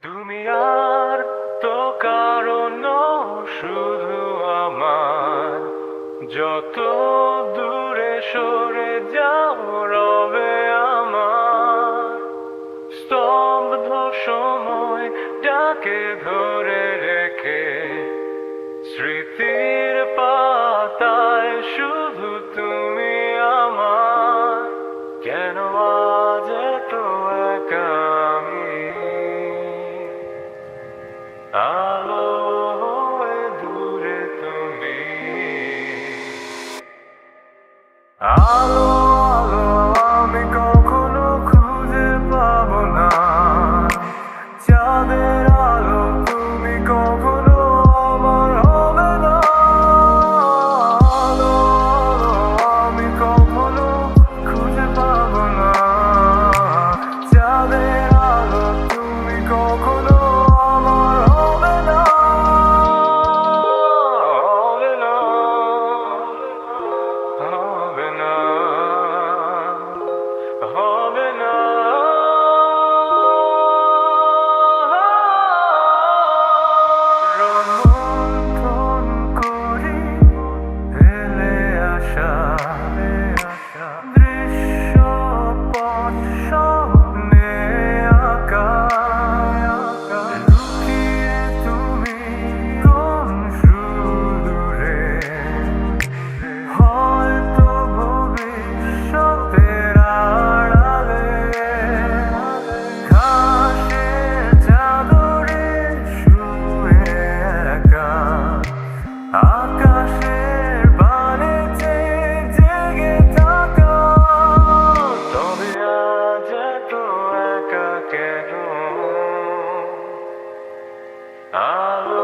তুমি আর তো কারণ শুধু আমার, যত দূরে সরে যাও রবে আমার স্তব্ধ সময়টাকে ধরে রেখে। স্মৃতির পাতায় শুধু তুমি আমার, কেন আজ এত একা আমি? আলো হয়ে দূরে তুমি, আলো আলো আমি কখনো খুঁজে পাবো না। চাঁদের আলো তুমি কখনো আমার হবে না। আলো আলো আমি কখনো খুঁজে পাবো না। চাঁদের আলো তুমি কখনো আমার হবে না। হবে না, হবে না, হবে না। রোমন্থন করি হেলে আসা দৃশ্যপট স্বপ্নে আঁকা। লুকিয়ে তুমি কোন সুদূরে, হয়তো ভবিষ্যতের আড়ালে। ঘাসের চাদরে শুয়ে একা, আকাশের বানে চেয়ে জেগে থাকা। তবে আজ এত একা কেন? আলো